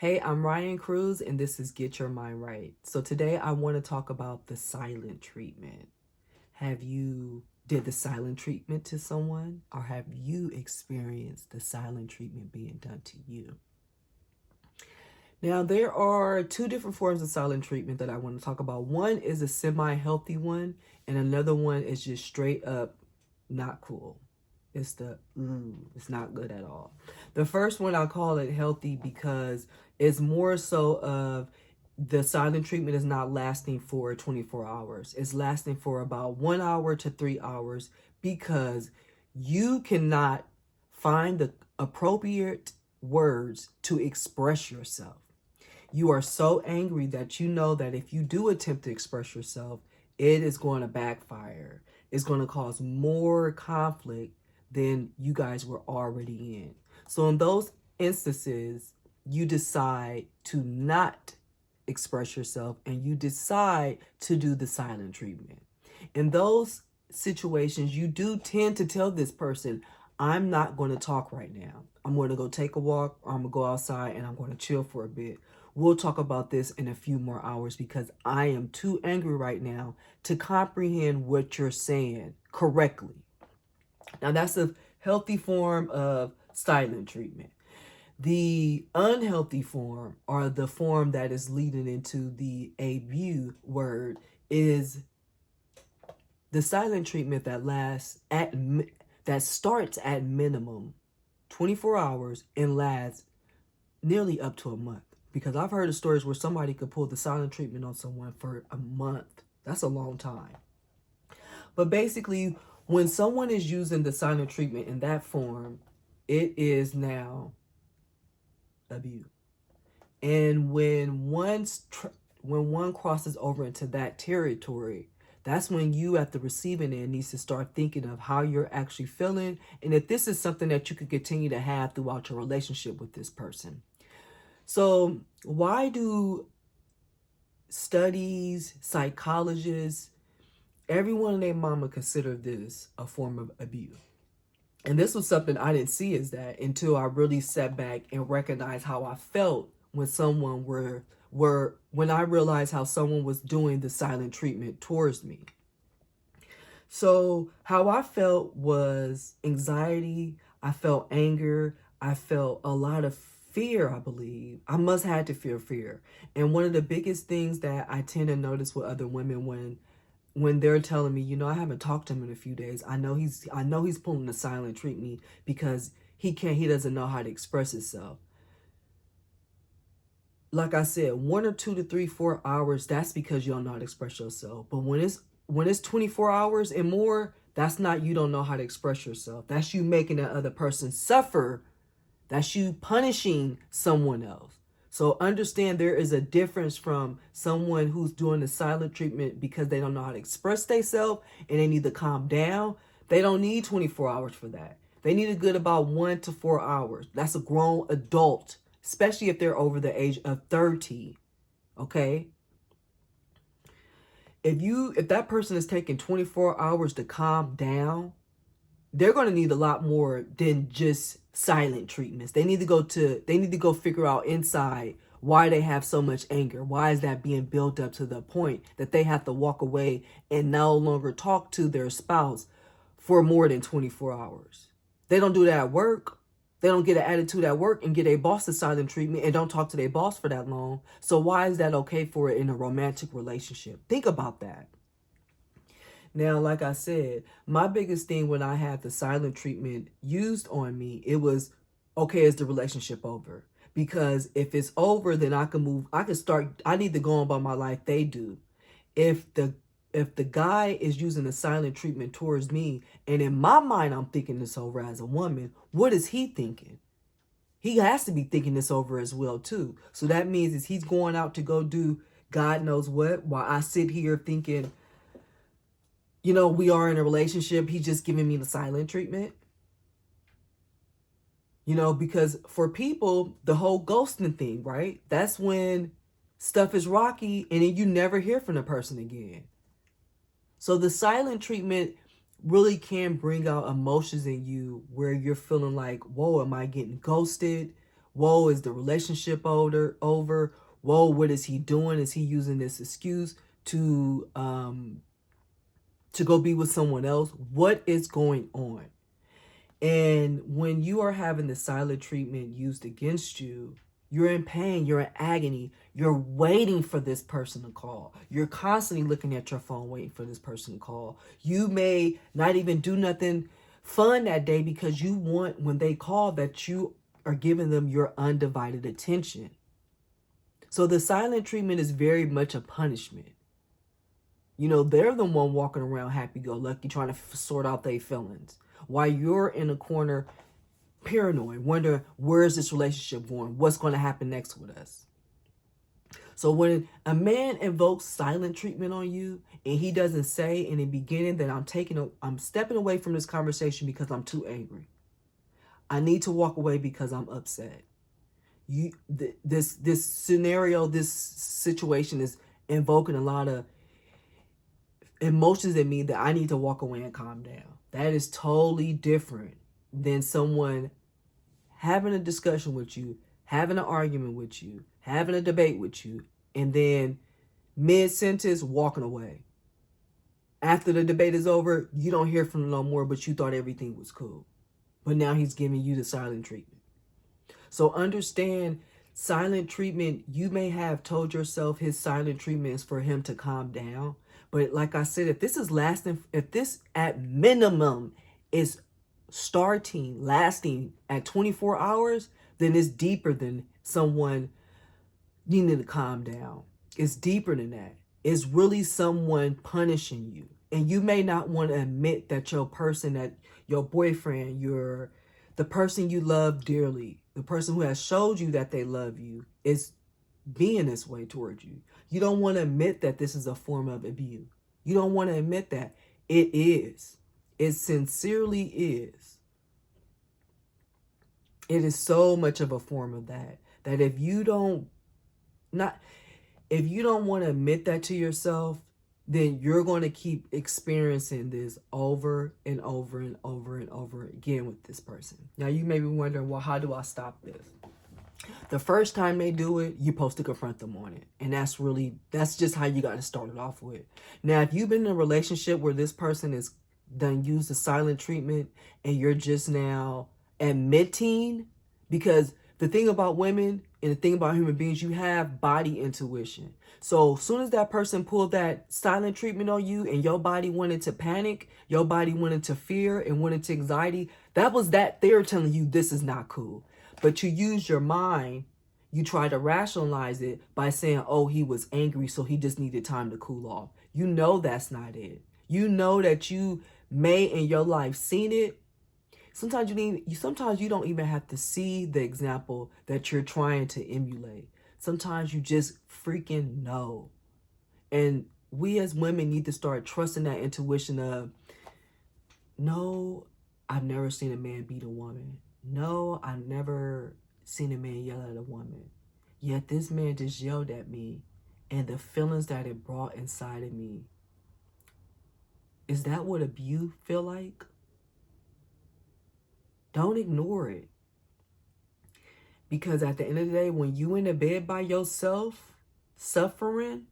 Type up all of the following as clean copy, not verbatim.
Hey, I'm Ryan Cruz, and this is Get Your Mind Right. So today I want to talk about the silent treatment. Have you did the silent treatment to someone, or have you experienced the silent treatment being done to you? Now, there are two different forms of silent treatment that I want to talk about. One is a semi-healthy one, and another one is just straight up not cool. It's not good at all. The first one, I call it healthy because it's more so of the silent treatment is not lasting for 24 hours. It's lasting for about 1 hour to 3 hours because you cannot find the appropriate words to express yourself. You are so angry that you know that if you do attempt to express yourself, it is going to backfire. It's going to cause more conflict than you guys were already in. So in those instances, you decide to not express yourself and you decide to do the silent treatment. In those situations, you do tend to tell this person, I'm not going to talk right now. I'm going to go take a walk, or I'm going to go outside and I'm going to chill for a bit. We'll talk about this in a few more hours because I am too angry right now to comprehend what you're saying correctly. Now, that's a healthy form of silent treatment. The unhealthy form, or the form that is leading into the abuse word, is the silent treatment that starts at minimum 24 hours and lasts nearly up to a month. Because I've heard of stories where somebody could pull the silent treatment on someone for a month. That's a long time. But basically, when someone is using the silent treatment in that form, it is now abuse. And when one crosses over into that territory, that's when you at the receiving end needs to start thinking of how you're actually feeling and if this is something that you could continue to have throughout your relationship with this person. So why do studies, psychologists, everyone and their mama consider this a form of abuse? And this was something I didn't see as that until I really sat back and recognized how I felt when someone when I realized how someone was doing the silent treatment towards me. So how I felt was anxiety, I felt anger, I felt a lot of fear, I believe. I must have had to feel fear. And one of the biggest things that I tend to notice with other women when they're telling me, I haven't talked to him in a few days. I know he's pulling the silent treatment because he doesn't know how to express himself. Like I said, 1 or 2 to 3, 4 hours, that's because you don't know how to express yourself. But when it's 24 hours and more, that's not you don't know how to express yourself. That's you making that other person suffer. That's you punishing someone else. So understand there is a difference from someone who's doing the silent treatment because they don't know how to express themselves and they need to calm down. They don't need 24 hours for that. They need a good about 1 to 4 hours. That's a grown adult, especially if they're over the age of 30. Okay? If that person is taking 24 hours to calm down, they're going to need a lot more than just silent treatments. They need to go figure out inside why they have so much anger. Why is that being built up to the point that they have to walk away and no longer talk to their spouse for more than 24 hours? They don't do that at work. They don't get an attitude at work and get a boss to silent treatment and don't talk to their boss for that long. So why is that okay for it in a romantic relationship? Think about that. Now, like I said, my biggest thing when I had the silent treatment used on me, it was, okay, is the relationship over? Because if it's over, then I can move. I need to go on about my life. They do. If the guy is using the silent treatment towards me, and in my mind, I'm thinking this over as a woman, what is he thinking? He has to be thinking this over as well, too. So that means is he's going out to go do God knows what, while I sit here thinking, we are in a relationship. He's just giving me the silent treatment. Because for people, the whole ghosting thing, right? That's when stuff is rocky and then you never hear from the person again. So the silent treatment really can bring out emotions in you where you're feeling like, whoa, am I getting ghosted? Whoa, is the relationship over? Whoa, what is he doing? Is he using this excuse to go be with someone else? What is going on? And when you are having the silent treatment used against you, you're in pain, you're in agony, you're waiting for this person to call. You're constantly looking at your phone waiting for this person to call. You may not even do nothing fun that day because you want, when they call, that you are giving them your undivided attention. So the silent treatment is very much a punishment. You know, they're the one walking around happy-go-lucky trying to sort out their feelings, while you're in a corner paranoid, wondering, where's this relationship going? What's going to happen next with us? So when a man invokes silent treatment on you and he doesn't say in the beginning that I'm stepping away from this conversation because I'm too angry. I need to walk away because I'm upset. This scenario, this situation is invoking a lot of emotions in me that I need to walk away and calm down. That is totally different than someone having a discussion with you, having an argument with you, having a debate with you, and then mid-sentence walking away. After the debate is over, you don't hear from him no more, but you thought everything was cool. But now he's giving you the silent treatment. So understand, silent treatment, you may have told yourself his silent treatment is for him to calm down. But like I said, if this at minimum is lasting at 24 hours, then it's deeper than someone needing to calm down. It's deeper than that. It's really someone punishing you. And you may not want to admit that your boyfriend, the person you love dearly, the person who has showed you that they love you, is being this way towards you. You don't want to admit that this is a form of abuse. You don't want to admit that. It is. It sincerely is. It is so much of a form of that if you don't want to admit that to yourself, then you're going to keep experiencing this over and over and over and over again with this person. Now, you may be wondering, well, how do I stop this? The first time they do it, you're supposed to confront them on it. And that's just how you got to start it off with. Now, if you've been in a relationship where this person has done used the silent treatment and you're just now admitting, because the thing about women and the thing about human beings, you have body intuition. So as soon as that person pulled that silent treatment on you and your body wanted to panic, your body wanted to fear and wanted to anxiety, they're telling you this is not cool. But you use your mind, you try to rationalize it by saying, oh, he was angry, so he just needed time to cool off. You know that's not it. You know that you may in your life seen it. Sometimes you don't even have to see the example that you're trying to emulate. Sometimes you just freaking know. And we as women need to start trusting that intuition of, no, I've never seen a man beat a woman. No, I've never seen a man yell at a woman. Yet this man just yelled at me, and the feelings that it brought inside of me. Is that what abuse feel like? Don't ignore it. Because at the end of the day, when you in the bed by yourself, suffering,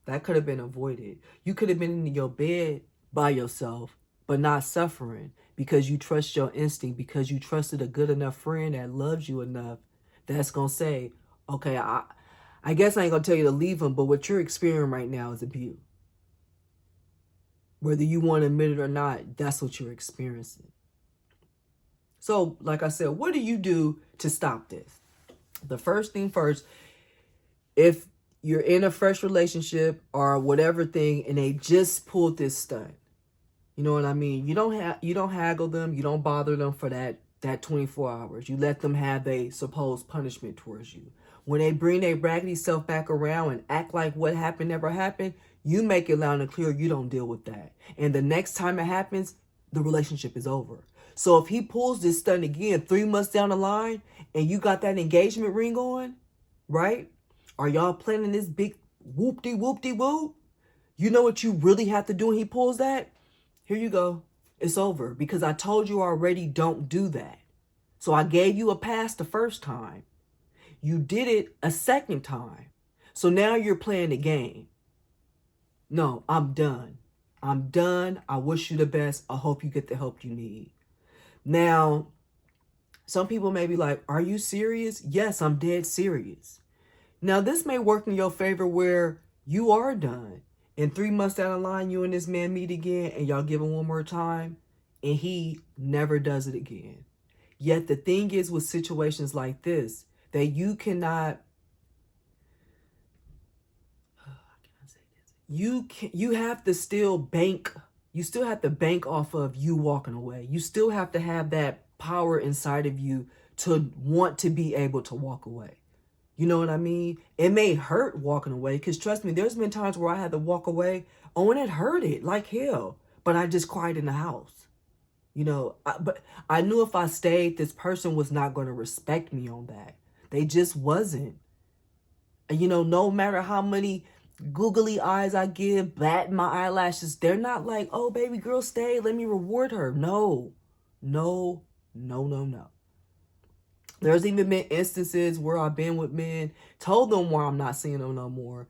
that could have been avoided. You could have been in your bed by yourself, but not suffering, because you trust your instinct, because you trusted a good enough friend that loves you enough that's going to say, okay, I guess I ain't going to tell you to leave him, but what you're experiencing right now is abuse. Whether you want to admit it or not, that's what you're experiencing. So, like I said, what do you do to stop this? The first thing first, if you're in a fresh relationship or whatever thing and they just pulled this stunt, you know what I mean? You don't haggle them. You don't bother them for that 24 hours. You let them have a supposed punishment towards you. When they bring their raggedy self back around and act like what happened never happened, you make it loud and clear you don't deal with that. And the next time it happens, the relationship is over. So if he pulls this stunt again 3 months down the line and you got that engagement ring on, right? Are y'all planning this big whoop-de-whoop-de-whoop? You know what you really have to do when he pulls that? Here you go. It's over. Because I told you already, don't do that. So I gave you a pass the first time. You did it a second time. So now you're playing the game. No, I'm done. I'm done. I wish you the best. I hope you get the help you need. Now, some people may be like, are you serious? Yes, I'm dead serious. Now, this may work in your favor where you are done. And 3 months down the line, you and this man meet again and y'all give him one more time and he never does it again. Yet the thing is with situations like this, that you cannot, you have to still bank, you still have to bank off of you walking away. You still have to have that power inside of you to want to be able to walk away. You know what I mean? It may hurt walking away because trust me, there's been times where I had to walk away. Oh, and it hurted like hell, but I just cried in the house. You know, but I knew if I stayed, this person was not going to respect me on that. They just wasn't. And, you know, no matter how many googly eyes I give, bat my eyelashes, they're not like, oh, baby girl, stay. Let me reward her. No, no, no, no, no. There's even been instances where I've been with men, told them why I'm not seeing them no more.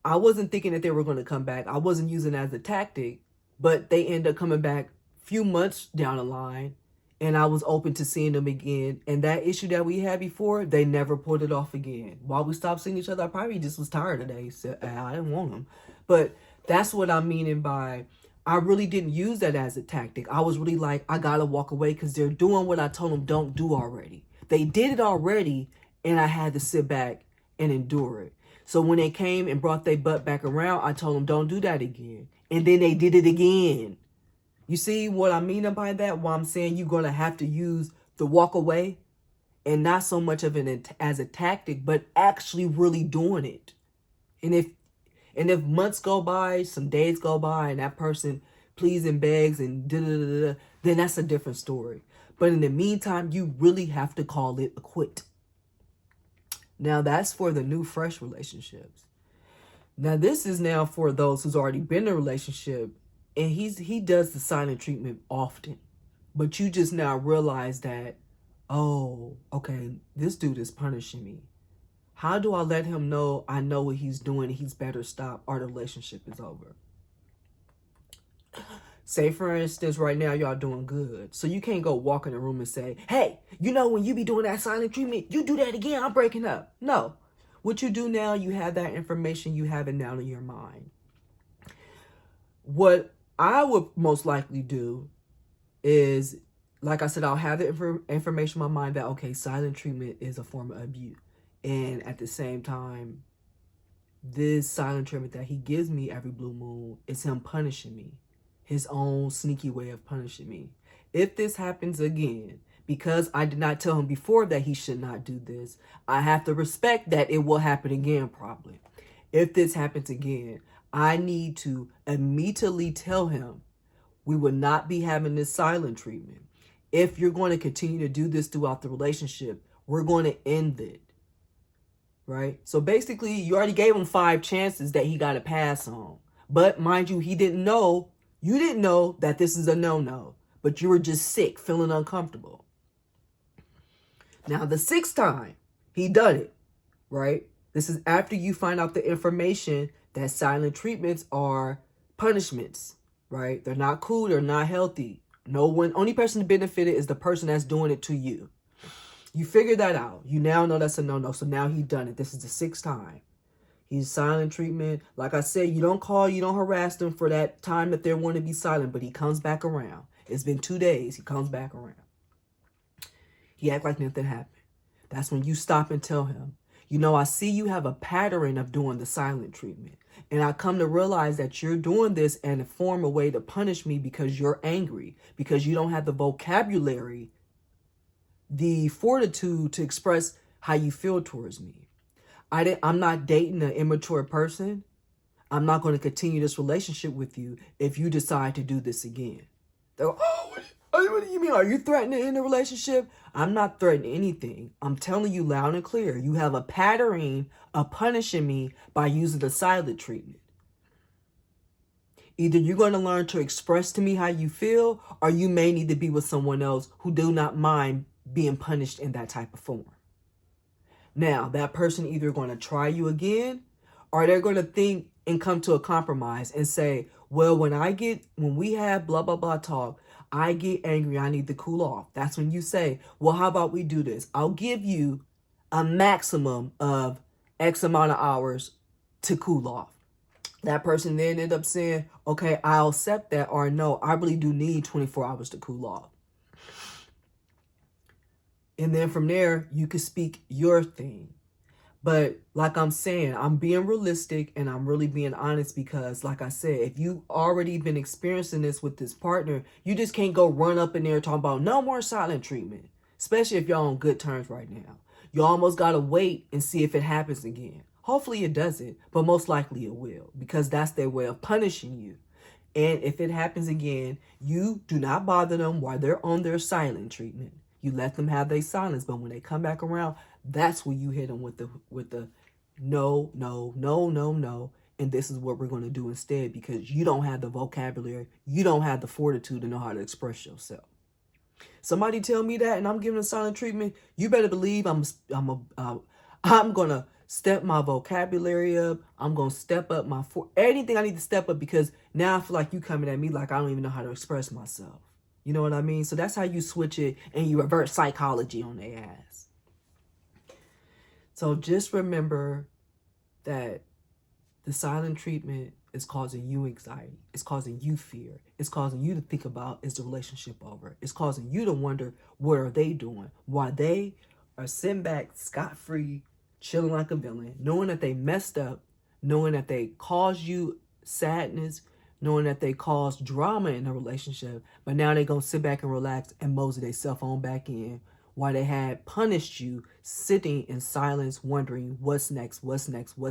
I wasn't thinking that they were going to come back. I wasn't using it as a tactic, but they end up coming back few months down the line, and I was open to seeing them again. And that issue that we had before, they never pulled it off again. While we stopped seeing each other, I probably just was tired today, so I didn't want them. But that's what I'm meaning by, I really didn't use that as a tactic. I was really like, I gotta walk away because they're doing what I told them don't do already. They did it already, and I had to sit back and endure it. So when they came and brought their butt back around, I told them don't do that again. And then they did it again. You see what I mean by that? Why I'm saying you're going to have to use the walk away and not so much of it as a tactic, but actually really doing it. And if months go by, some days go by, and that person pleads and begs and then that's a different story. But in the meantime, you really have to call it a quit. Now that's for the new, fresh relationships. Now this is now for those who's already been in a relationship. And he does the silent treatment often. But you just now realize that, oh, okay, this dude is punishing me. How do I let him know I know what he's doing and he's better stop or the relationship is over? Say, for instance, right now y'all doing good. So you can't go walk in the room and say, hey, you know when you be doing that silent treatment, you do that again, I'm breaking up. No. What you do now, you have that information, you have it now in your mind. What I would most likely do is, like I said, I'll have the information in my mind that, okay, silent treatment is a form of abuse. And at the same time, this silent treatment that he gives me every blue moon is him punishing me. His own sneaky way of punishing me. If this happens again, because I did not tell him before that he should not do this, I have to respect that it will happen again probably. If this happens again, I need to immediately tell him we will not be having this silent treatment. If you're going to continue to do this throughout the relationship, we're going to end it. Right? So basically, you already gave him 5 chances that he got to pass on. But mind you, you didn't know that this is a no-no. But you were just sick, feeling uncomfortable. Now, the 6th time he done it, right? This is after you find out the information that silent treatments are punishments, right? They're not cool. They're not healthy. Only person benefited is the person that's doing it to you. You figure that out. You now know that's a no-no. So now he done it. This is the 6th time. He's silent treatment. Like I said, you don't call, you don't harass them for that time that they want to be silent, but he comes back around. It's been 2 days. He comes back around. He act like nothing happened. That's when you stop and tell him, you know, I see you have a pattern of doing the silent treatment. And I come to realize that you're doing this in a form, a way to punish me because you're angry, because you don't have the vocabulary, the fortitude to express how you feel towards me. I'm not dating an immature person. I'm not going to continue this relationship with you if you decide to do this again. They're like, oh, what do you mean? Are you threatening to end the relationship? I'm not threatening anything. I'm telling you loud and clear. You have a pattern of punishing me by using the silent treatment. Either you're going to learn to express to me how you feel, or you may need to be with someone else who do not mind being punished in that type of form. Now, that person either going to try you again, or they're going to think and come to a compromise and say, well, when we have blah, blah, blah talk, I get angry, I need to cool off. That's when you say, well, how about we do this? I'll give you a maximum of X amount of hours to cool off. That person then ended up saying, okay, I'll accept that, or no, I really do need 24 hours to cool off. And then from there, you can speak your thing. But like I'm saying, I'm being realistic and I'm really being honest because, like I said, if you already been experiencing this with this partner, you just can't go run up in there talking about no more silent treatment, especially if y'all on good terms right now. You almost got to wait and see if it happens again. Hopefully it doesn't, but most likely it will, because that's their way of punishing you. And if it happens again, you do not bother them while they're on their silent treatment. You let them have their silence, but when they come back around, that's when you hit them with the no, no, no, no, no, and this is what we're going to do instead, because you don't have the vocabulary, you don't have the fortitude to know how to express yourself. Somebody tell me that and I'm giving a silent treatment, you better believe I'm gonna step my vocabulary up. I'm gonna step up anything I need to step up, because now I feel like you coming at me like I don't even know how to express myself. You know what I mean? So that's how you switch it and you revert psychology on their ass. So just remember that the silent treatment is causing you anxiety. It's causing you fear. It's causing you to think about, is the relationship over? It's causing you to wonder, what are they doing? Why they are sitting back scot-free, chilling like a villain, knowing that they messed up, knowing that they caused you sadness, knowing that they caused drama in a relationship, but now they're going to sit back and relax and mosey their cell phone back in while they had punished you, sitting in silence, wondering what's next, what's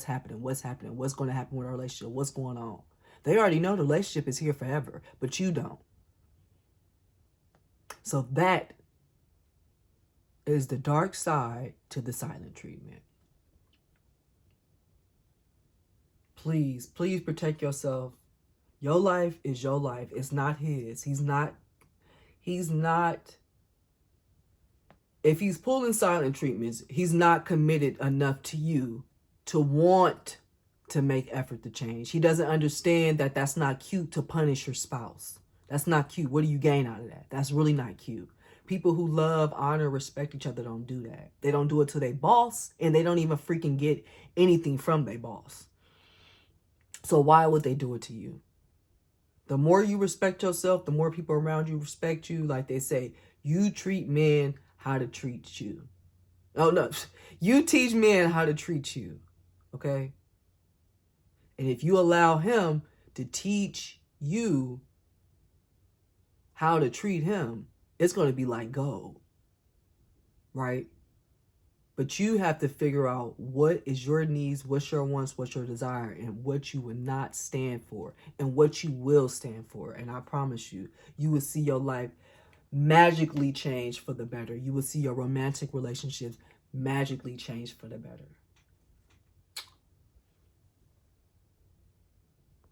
happening, what's going to happen with our relationship, what's going on. They already know the relationship is here forever, but you don't. So that is the dark side to the silent treatment. Please, please protect yourself. Your life is your life. It's not his. He's not. If he's pulling silent treatments, he's not committed enough to you to want to make effort to change. He doesn't understand that that's not cute to punish your spouse. That's not cute. What do you gain out of that? That's really not cute. People who love, honor, respect each other don't do that. They don't do it to their boss, and they don't even freaking get anything from their boss. So why would they do it to you? The more you respect yourself, the more people around you respect you. Like they say, you treat men how to treat you. Oh, no. You teach men how to treat you. Okay? And if you allow him to teach you how to treat him, it's going to be like gold. Right? But you have to figure out what is your needs, what's your wants, what's your desire, and what you would not stand for, and what you will stand for. And I promise you, you will see your life magically change for the better. You will see your romantic relationships magically change for the better.